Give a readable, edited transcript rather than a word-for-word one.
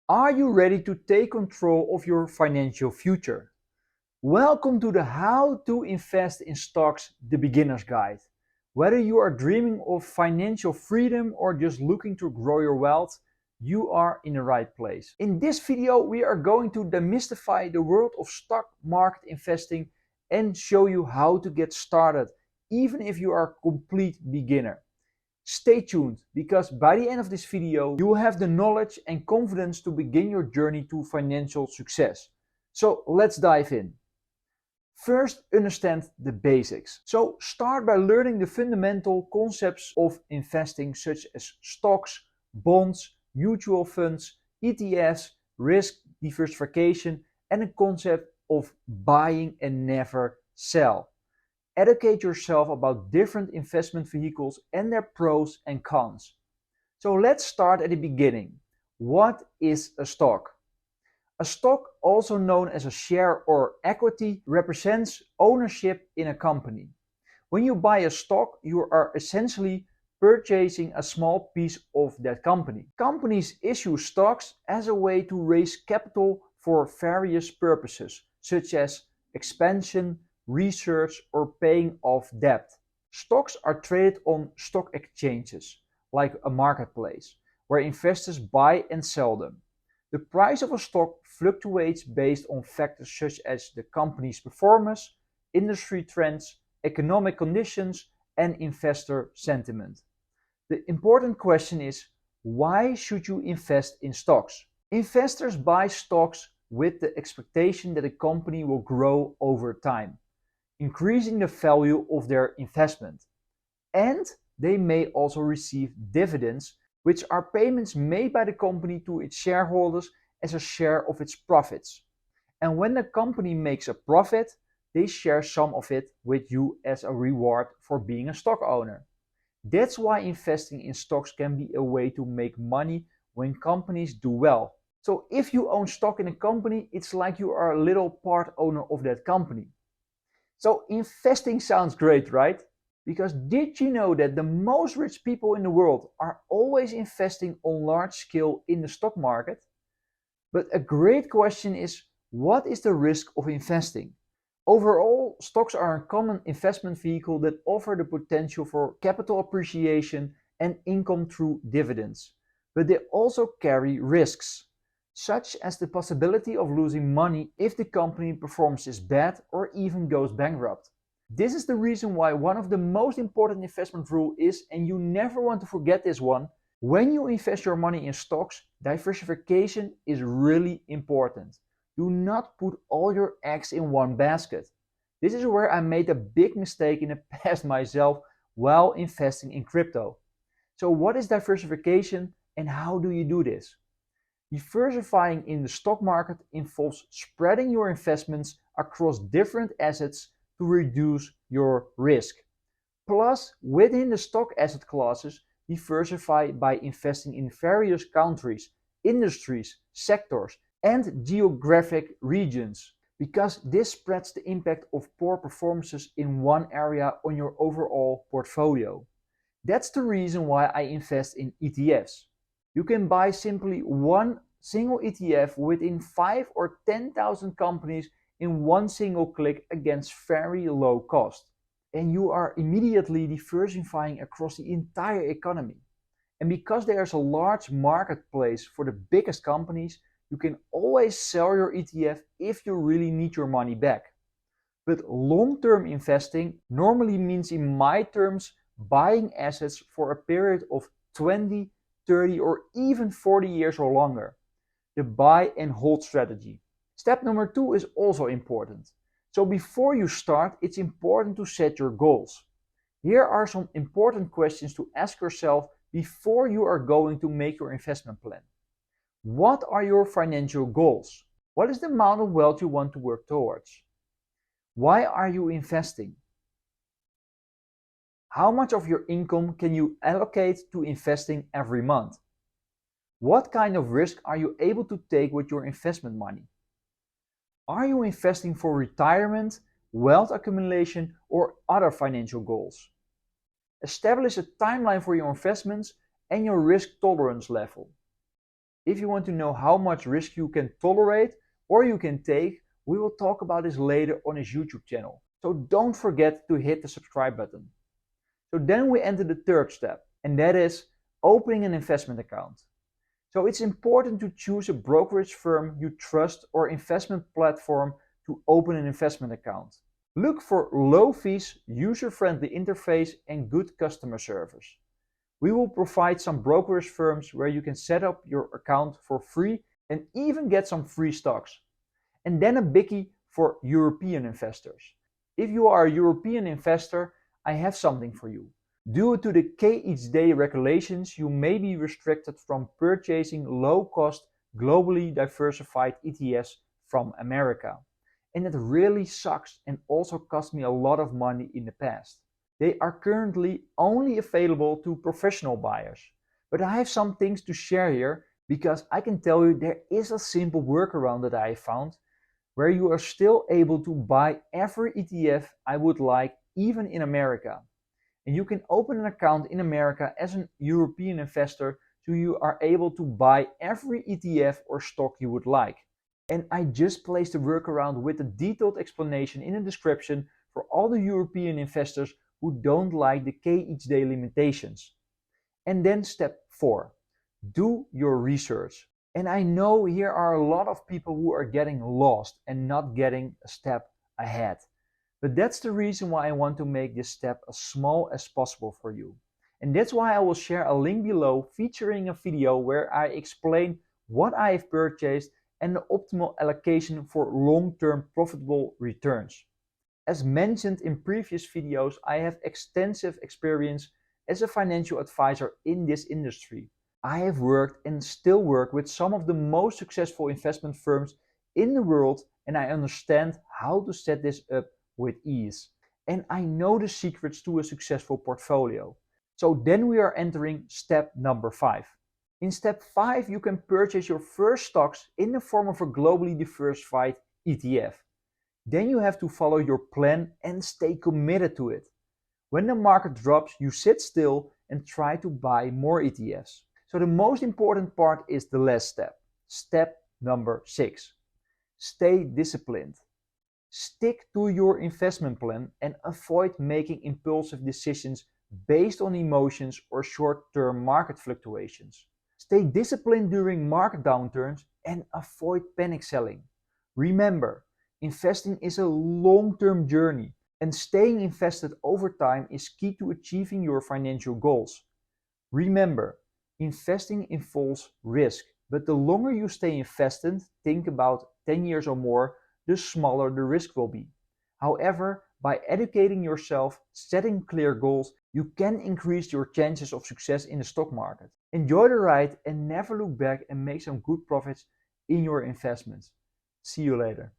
Are you ready to take control of your financial future? Welcome to the How to Invest in Stocks, the Beginner's Guide. Whether you are dreaming of financial freedom or just looking to grow your wealth, you are in the right place. In this video, we are going to demystify the world of stock market investing and show you how to get started, even if you are a complete beginner. Stay tuned, because by the end of this video, you will have the knowledge and confidence to begin your journey to financial success. So let's dive in. First, understand the basics. So start by learning the fundamental concepts of investing, such as stocks, bonds, mutual funds, ETFs, risk diversification, and the concept of buying and never sell. Educate yourself about different investment vehicles and their pros and cons. So let's start at the beginning. What is a stock? A stock, also known as a share or equity, represents ownership in a company. When you buy a stock, you are essentially purchasing a small piece of that company. Companies issue stocks as a way to raise capital for various purposes, such as expansion, research, or paying off debt. Stocks are traded on stock exchanges, like a marketplace, where investors buy and sell them. The price of a stock fluctuates based on factors such as the company's performance, industry trends, economic conditions, and investor sentiment. The important question is, why should you invest in stocks? Investors buy stocks with the expectation that a company will grow over time, increasing the value of their investment. And they may also receive dividends, which are payments made by the company to its shareholders as a share of its profits. And when the company makes a profit, they share some of it with you as a reward for being a stock owner. That's why investing in stocks can be a way to make money when companies do well. So if you own stock in a company, it's like you are a little part owner of that company. So investing sounds great, right? Because did you know that the most rich people in the world are always investing on large scale in the stock market? But a great question is, what is the risk of investing? Overall, stocks are a common investment vehicle that offer the potential for capital appreciation and income through dividends. But they also carry risks, such as the possibility of losing money if the company performance is bad or even goes bankrupt. This is the reason why one of the most important investment rules is, and you never want to forget this one, when you invest your money in stocks, diversification is really important. Do not put all your eggs in one basket. This is where I made a big mistake in the past myself while investing in crypto. So what is diversification and how do you do this? Diversifying in the stock market involves spreading your investments across different assets to reduce your risk. Plus, within the stock asset classes, diversify by investing in various countries, industries, sectors, and geographic regions, because this spreads the impact of poor performances in one area on your overall portfolio. That's the reason why I invest in ETFs. You can buy simply one single ETF within 5 or 10,000 companies in one single click against very low cost. And you are immediately diversifying across the entire economy. And because there's a large marketplace for the biggest companies, you can always sell your ETF if you really need your money back. But long-term investing normally means, in my terms, buying assets for a period of 20, 30, or even 40 years or longer. The buy and hold strategy. Step number 2 is also important. So before you start, it's important to set your goals. Here are some important questions to ask yourself before you are going to make your investment plan. What are your financial goals? What is the amount of wealth you want to work towards? Why are you investing? How much of your income can you allocate to investing every month? What kind of risk are you able to take with your investment money? Are you investing for retirement, wealth accumulation, or other financial goals? Establish a timeline for your investments and your risk tolerance level. If you want to know how much risk you can tolerate or you can take, we will talk about this later on his YouTube channel. So don't forget to hit the subscribe button. So then we enter the third step, and that is opening an investment account. So it's important to choose a brokerage firm you trust or investment platform to open an investment account. Look for low fees, user-friendly interface, and good customer service. We will provide some brokerage firms where you can set up your account for free and even get some free stocks. And then a biggie for European investors. If you are a European investor, I have something for you. Due to the KHD regulations, you may be restricted from purchasing low-cost, globally diversified ETFs from America. And it really sucks and also cost me a lot of money in the past. They are currently only available to professional buyers. But I have some things to share here because I can tell you there is a simple workaround that I found where you are still able to buy every ETF I would like, even in America. And you can open an account in America as a European investor so you are able to buy every ETF or stock you would like. And I just placed a workaround with a detailed explanation in the description for all the European investors who don't like the KHD limitations. And then step 4, do your research. And I know here are a lot of people who are getting lost and not getting a step ahead. But that's the reason why I want to make this step as small as possible for you. And that's why I will share a link below featuring a video where I explain what I have purchased and the optimal allocation for long-term profitable returns. As mentioned in previous videos, I have extensive experience as a financial advisor in this industry. I have worked and still work with some of the most successful investment firms in the world, and I understand how to set this up with ease. And I know the secrets to a successful portfolio. So then we are entering step number 5. In step 5, you can purchase your first stocks in the form of a globally diversified ETF. Then you have to follow your plan and stay committed to it. When the market drops, you sit still and try to buy more ETFs. So the most important part is the last step. Step number 6. Stay disciplined. Stick to your investment plan and avoid making impulsive decisions based on emotions or short-term market fluctuations. Stay disciplined during market downturns and avoid panic selling. Remember, investing is a long-term journey, and staying invested over time is key to achieving your financial goals. Remember, investing involves risk, but the longer you stay invested, think about 10 years or more, the smaller the risk will be. However, by educating yourself, setting clear goals, you can increase your chances of success in the stock market. Enjoy the ride and never look back and make some good profits in your investments. See you later.